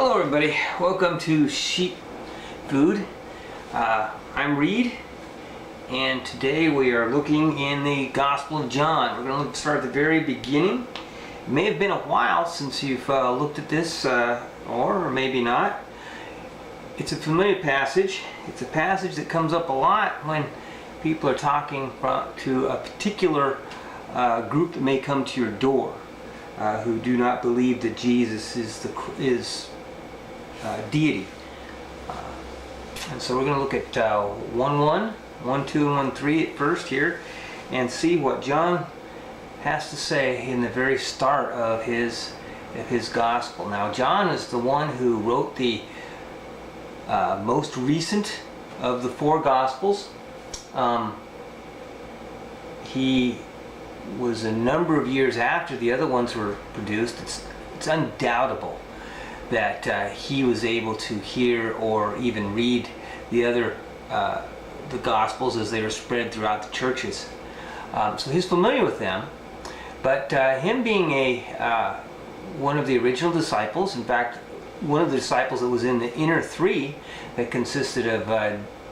Hello everybody, welcome to Sheep Food. I'm Reed, and today we are looking in the Gospel of John. We're going to start at the very beginning. It may have been a while since you've looked at this, or maybe not. It's a familiar passage. It's a passage that comes up a lot when people are talking to a particular group that may come to your door, who do not believe that Jesus is deity. And so we're going to look at 1:1, 1:2, and 1:3 at first here, and see what John has to say in the very start of his gospel. Now, John is the one who wrote the most recent of the four gospels. He was a number of years after the other ones were produced. It's undoubtable that he was able to hear or even read the other the Gospels as they were spread throughout the churches. So he's familiar with them, but him being one of the original disciples, in fact, one of the disciples that was in the inner three that consisted of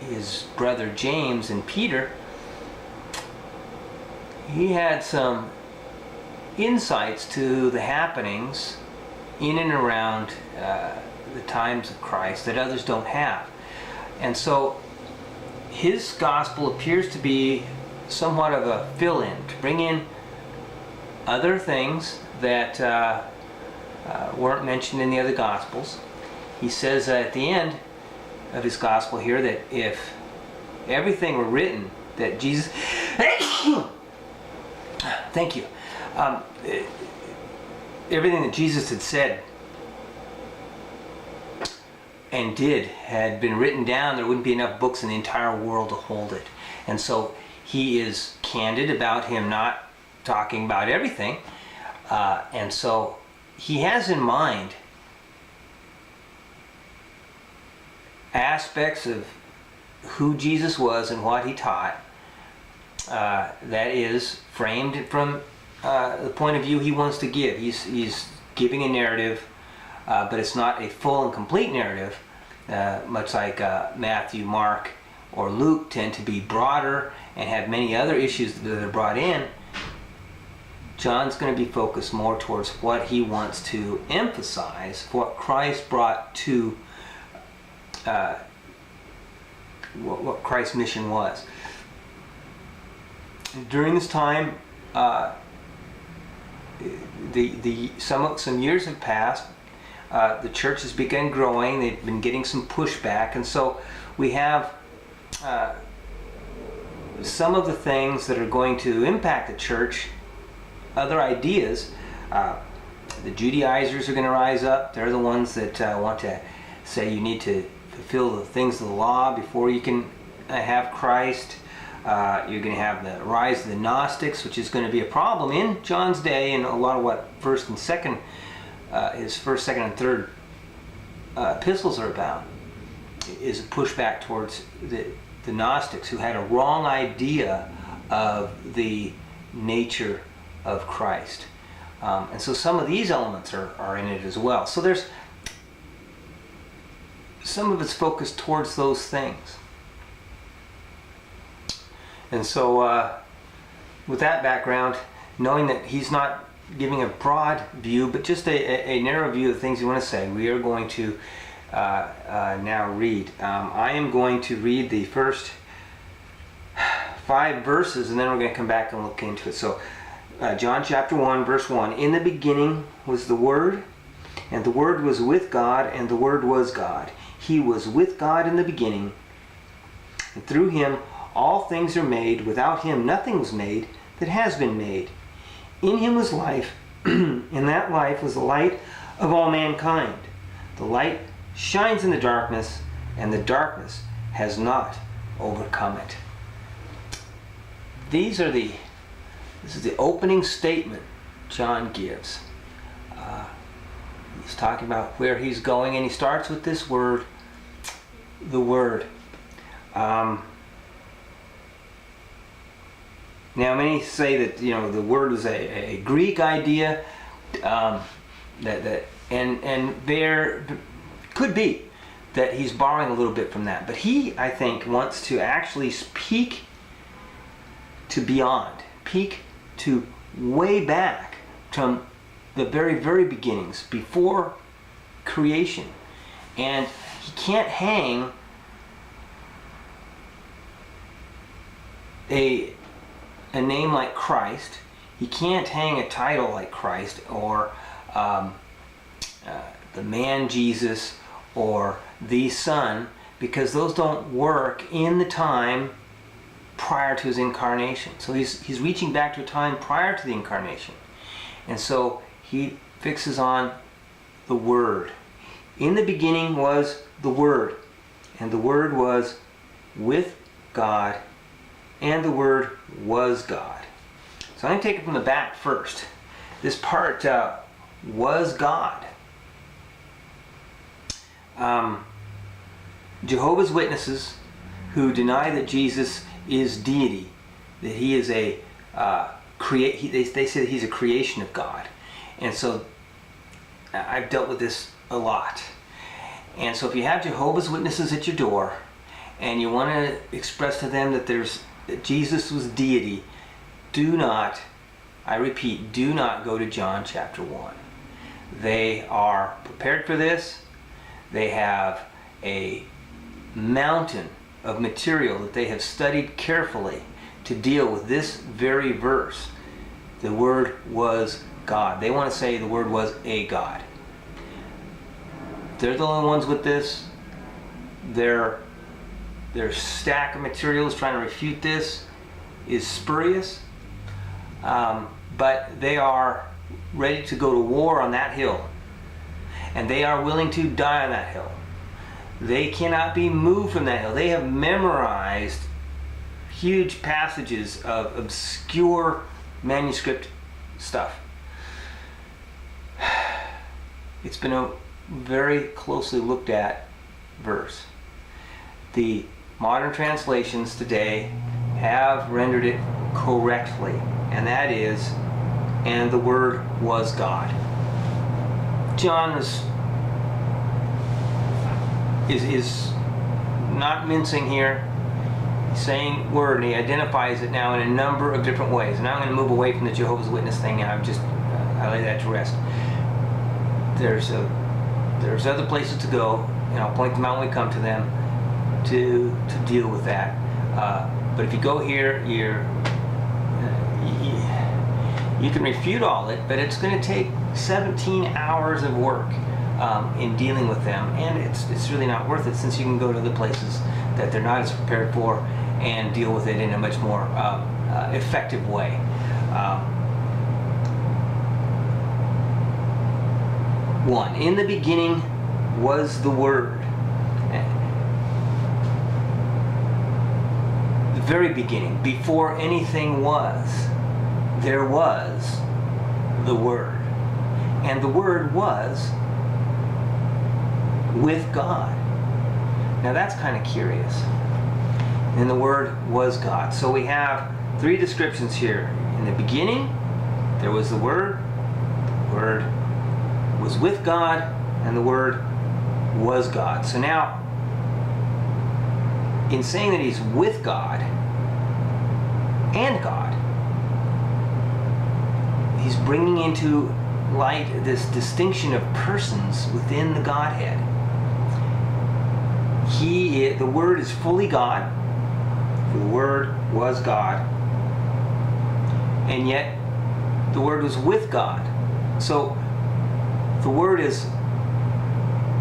his brother James and Peter, he had some insights to the happenings in and around the times of Christ that others don't have. And so his gospel appears to be somewhat of a fill-in, to bring in other things that weren't mentioned in the other gospels. He says at the end of his gospel here that if everything were written that Jesus thank you, everything that Jesus had said and did had been written down, there wouldn't be enough books in the entire world to hold it. And so he is candid about him not talking about everything, and so he has in mind aspects of who Jesus was and what he taught that is framed from the point of view he wants to give. He's giving a narrative, but it's not a full and complete narrative, much like Matthew, Mark, or Luke tend to be broader and have many other issues that are brought in. John's going to be focused more towards what he wants to emphasize, what Christ brought to what Christ's mission was. During this time, some years have passed. The church has begun growing. They've been getting some pushback, and so we have some of the things that are going to impact the church. Other ideas. The Judaizers are going to rise up. They're the ones that want to say you need to fulfill the things of the law before you can have Christ. You're going to have the rise of the Gnostics, which is going to be a problem in John's day, and a lot of what his first, second, and third epistles are about is a pushback towards the Gnostics, who had a wrong idea of the nature of Christ. And so some of these elements are in it as well. So there's some of it's focused towards those things. And so with that background, knowing that he's not giving a broad view, but just a narrow view of the things you want to say, we are going to now read. I am going to read the first 5 verses, and then we're going to come back and look into it. So John chapter 1, verse 1. In the beginning was the Word, and the Word was with God, and the Word was God. He was with God in the beginning, and through him all things are made. Without him nothing was made that has been made. In him was life, and that life was the light of all mankind. The light shines in the darkness, and the darkness has not overcome it. This is the opening statement John gives. He's talking about where he's going, and he starts with this word, the Word. Now, many say that the word is a Greek idea, and there Could be that he's borrowing a little bit from that. But he, I think, wants to actually peek to beyond, peek to way back from the very, very beginnings, before creation. And he can't hang a name like Christ. He can't hang a title like Christ, or the man Jesus, or the Son, because those don't work in the time prior to his incarnation. So he's reaching back to a time prior to the incarnation. And so he fixes on the Word. In the beginning was the Word, and the Word was with God, and the Word was God. So I'm going to take it from the back first. This part, was God. Jehovah's Witnesses, who deny that Jesus is deity, that he is a they say that he's a creation of God. And so I've dealt with this a lot. And so if you have Jehovah's Witnesses at your door and you want to express to them that Jesus was deity, do not, I repeat, do not go to John chapter 1. They are prepared for this. They have a mountain of material that they have studied carefully to deal with this very verse. The Word was God. They want to say the Word was a God. They're the only ones with this. Their stack of materials trying to refute this is spurious. But they are ready to go to war on that hill. And they are willing to die on that hill. They cannot be moved from that hill. They have memorized huge passages of obscure manuscript stuff. It's been a very closely looked at verse. The modern translations today have rendered it correctly, and that is, and the Word was God. John is not mincing here. He's saying Word, and he identifies it now in a number of different ways. And I'm going to move away from the Jehovah's Witness thing, and I lay that to rest. There's other places to go, and I'll point them out when we come to them to deal with that. But if you go here, you can refute all it, but it's going to take 17 hours of work in dealing with them, and it's really not worth it, since you can go to other places that they're not as prepared for and deal with it in a much more effective way. One, in the beginning was the Word. The very beginning, before anything was, there was the Word. And the Word was with God. Now that's kind of curious. And the Word was God. So we have three descriptions here. In the beginning, there was the Word. The Word was with God, and the Word was God. So now, in saying that he's with God and God, he's bringing into light this distinction of persons within the Godhead. The Word is fully God. The Word was God. And yet, the Word was with God. So, the Word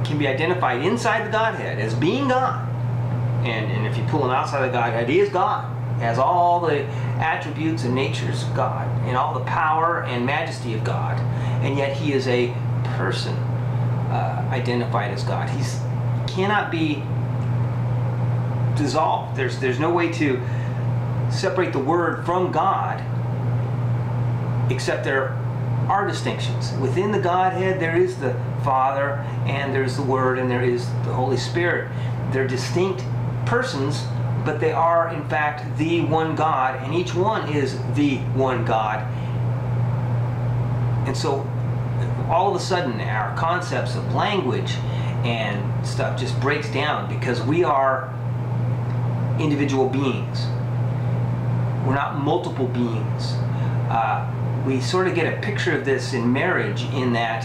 can be identified inside the Godhead as being God. And if you pull him outside the Godhead, he is God. He has all the attributes and natures of God, and all the power and majesty of God. And yet he is a person identified as God. He cannot be dissolved. There's no way to separate the Word from God, except there are distinctions. Within the Godhead, there is the Father, and there's the Word, and there is the Holy Spirit. They're distinct persons, but they are, in fact, the one God, and each one is the one God. And so, all of a sudden, our concepts of language and stuff just breaks down, because we are individual beings. We're not multiple beings. We sort of get a picture of this in marriage, in that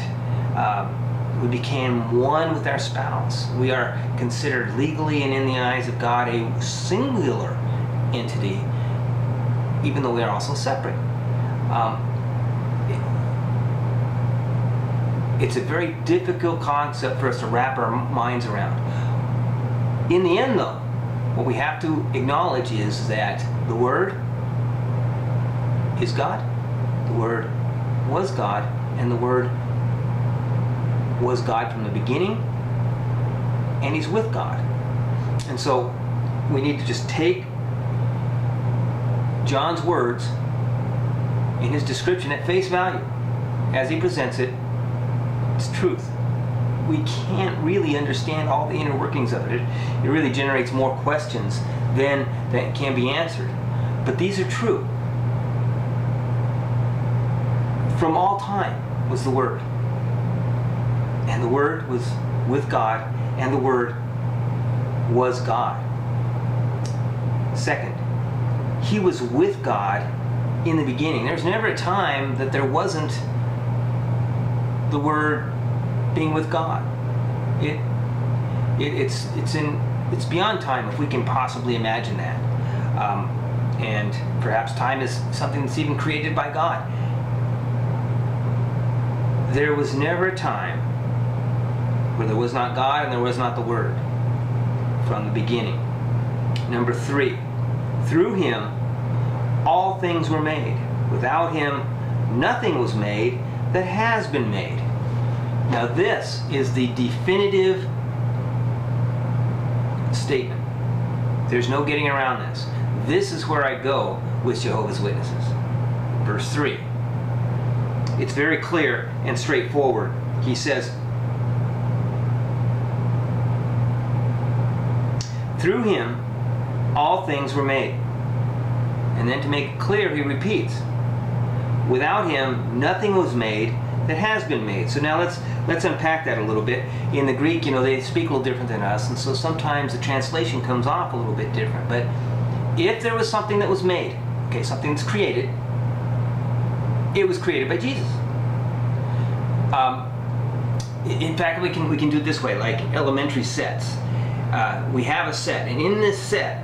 we became one with our spouse. We are considered legally and in the eyes of God a singular entity, even though we are also separate. It's a very difficult concept for us to wrap our minds around. In the end, though, what we have to acknowledge is that the Word is God, the Word was God, and the Word was God from the beginning, and He's with God. And so we need to just take John's words in his description at face value as he presents it. It's truth. We can't really understand all the inner workings of it. It really generates more questions than that can be answered. But these are true. From all time was the Word. And the Word was with God, and the Word was God. Second, He was with God in the beginning. There's never a time that there wasn't the Word being with God. It's beyond time, if we can possibly imagine that. And perhaps time is something that's even created by God. There was never a time where there was not God and there was not the Word from the beginning. Number 3, through Him all things were made. Without Him nothing was made that has been made. Now this is the definitive statement. There's no getting around this. This is where I go with Jehovah's Witnesses. Verse 3. It's very clear and straightforward. He says, through Him all things were made. And then to make it clear, he repeats, without Him nothing was made that has been made. So now let's unpack that a little bit. In the Greek, they speak a little different than us, and so sometimes the translation comes off a little bit different. But if there was something that was made, okay, something that's created, it was created by Jesus. In fact, we can do it this way, like elementary sets. We have a set, and in this set,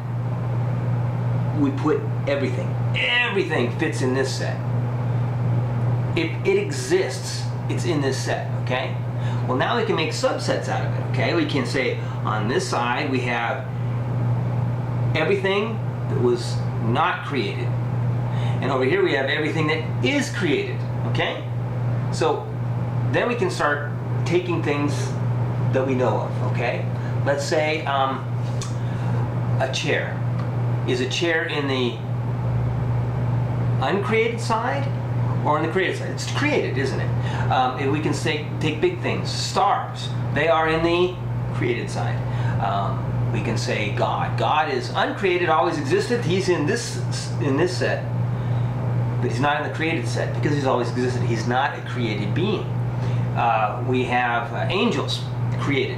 we put everything. Everything fits in this set. If it exists, it's in this set, okay? Well, now we can make subsets out of it, okay? We can say on this side we have everything that was not created. And over here we have everything that is created, okay? So then we can start taking things that we know of, okay? Let's say a chair. Is a chair in the uncreated side or on the created side? It's created, isn't it? We can say, take big things. Stars, they are in the created side. We can say God. God is uncreated, always existed. He's in this set, but He's not in the created set because He's always existed. He's not a created being. We have angels, created.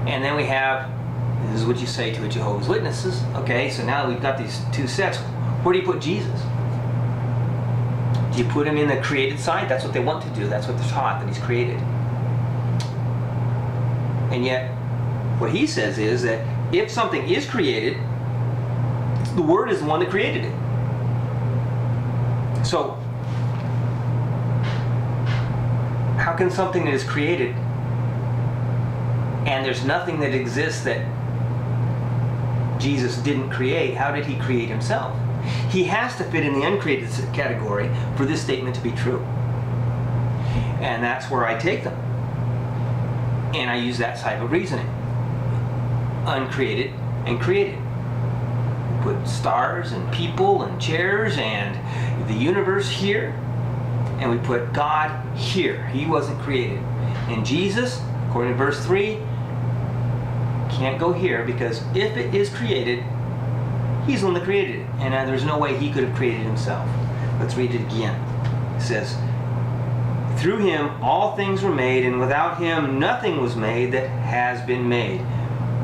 And then we have, this is what you say to a Jehovah's Witnesses. Okay, so now we've got these two sets. Where do you put Jesus? Do you put Him in the created side? That's what they want to do. That's what they're taught, that He's created. And yet, what he says is that if something is created, the Word is the one that created it. So, how can something that is created and there's nothing that exists that Jesus didn't create, how did He create Himself? He has to fit in the uncreated category for this statement to be true. And that's where I take them. And I use that type of reasoning. Uncreated and created. We put stars and people and chairs and the universe here, and we put God here. He wasn't created. And Jesus, according to verse 3, can't go here because if it is created, He's the one that created it. And there's no way He could have created Himself. Let's read it again. It says, through him all things were made, and without him nothing was made that has been made.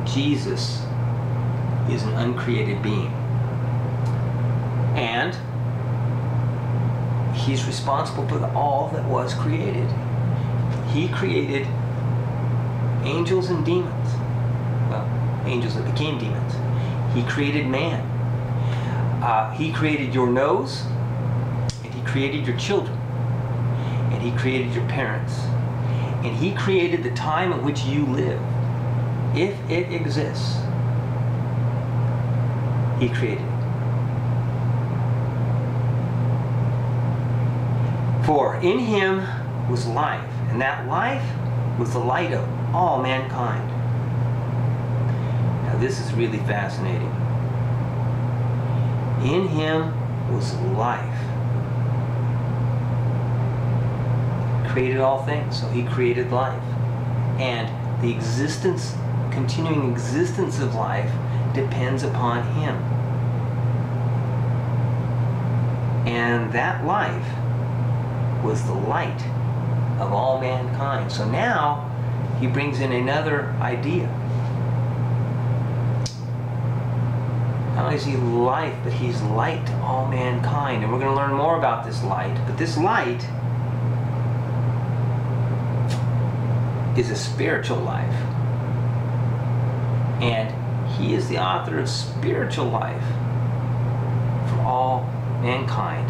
Jesus is an uncreated being. And he's responsible for all that was created. He created angels and demons. Well, angels that became demons. He created man. He created your nose, and he created your children, and he created your parents, and he created the time in which you live. If it exists, he created it. For in him was life, and that life was the light of all mankind. Now this is really fascinating. In him was life. He created all things, so he created life. And the existence, continuing existence of life depends upon him. And that life was the light of all mankind. So now he brings in another idea. Not only is he life, but he's light to all mankind. And we're going to learn more about this light. But this light is a spiritual life. And he is the author of spiritual life for all mankind.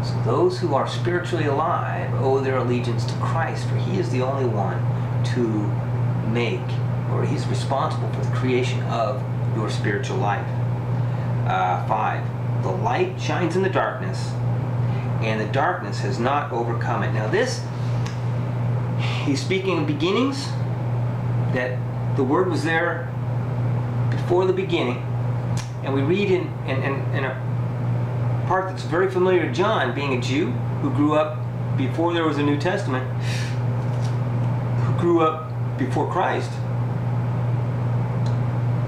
So those who are spiritually alive owe their allegiance to Christ, for he is the only one to make, or he's responsible for the creation of your spiritual life. 5. The light shines in the darkness, and the darkness has not overcome it. Now this, he's speaking of beginnings, that the Word was there before the beginning. And we read in a part that's very familiar to John, being a Jew who grew up before there was a New Testament, who grew up before Christ.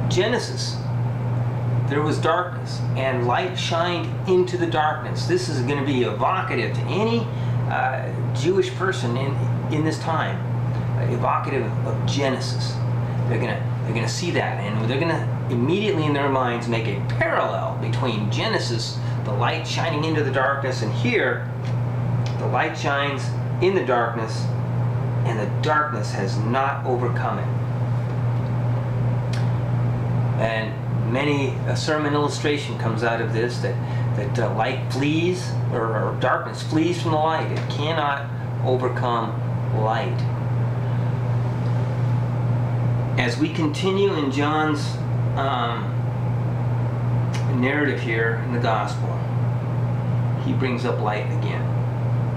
Genesis, there was darkness, and light shined into the darkness. This is going to be evocative to any Jewish person in this time, evocative of Genesis. They're going to see that, and they're going to immediately in their minds make a parallel between Genesis, the light shining into the darkness, and here the light shines in the darkness, and the darkness has not overcome it. And a sermon illustration comes out of this, that light flees, or darkness flees from the light. It cannot overcome light. As we continue in John's narrative here in the gospel, he brings up light again.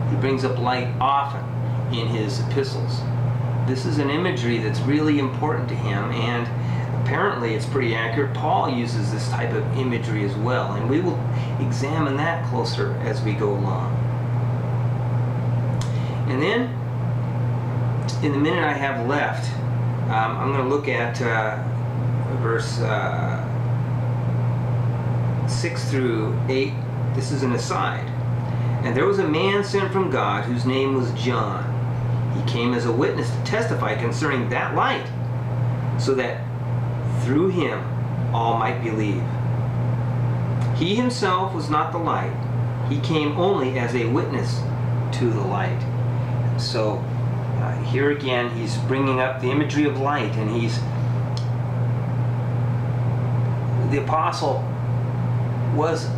He brings up light often in his epistles. This is an imagery that's really important to him, and apparently it's pretty accurate. Paul uses this type of imagery as well, and we will examine that closer as we go along. And then, in the minute I have left, I'm going to look at verse 6 through 8. This is an aside. And there was a man sent from God whose name was John. He came as a witness to testify concerning that light, so that through him all might believe. He himself was not the light. He came only as a witness to the light. So here again, he's bringing up the imagery of light, and the apostle was,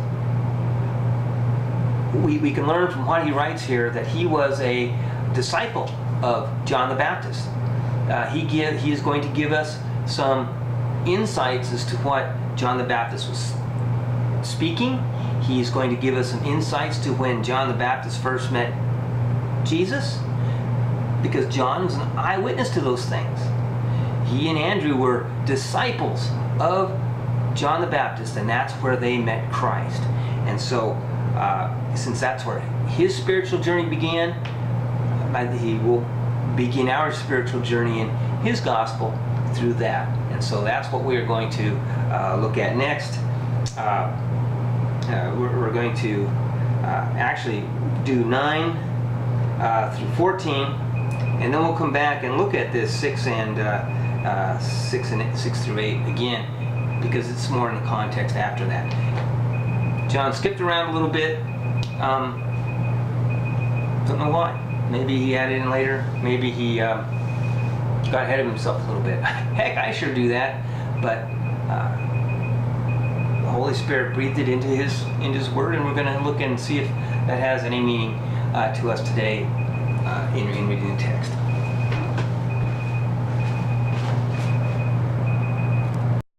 we can learn from what he writes here that he was a disciple of John the Baptist. He is going to give us some insights as to what John the Baptist was speaking. He's going to give us some insights to when John the Baptist first met Jesus, because John was an eyewitness to those things. He and Andrew were disciples of John the Baptist, and that's where they met Christ. And so, since that's where his spiritual journey began, he will begin our spiritual journey in his gospel through that. And so that's what we're going to look at next. We're going to actually do 9 through 14, and then we'll come back and look at this 6 through 8 again, because it's more in the context after that. John skipped around a little bit. Don't know why. Maybe he added in later. Maybe he got ahead of himself a little bit. Heck, I sure do that. But the Holy Spirit breathed it into His Word, and we're going to look and see if that has any meaning to us today in reading the text.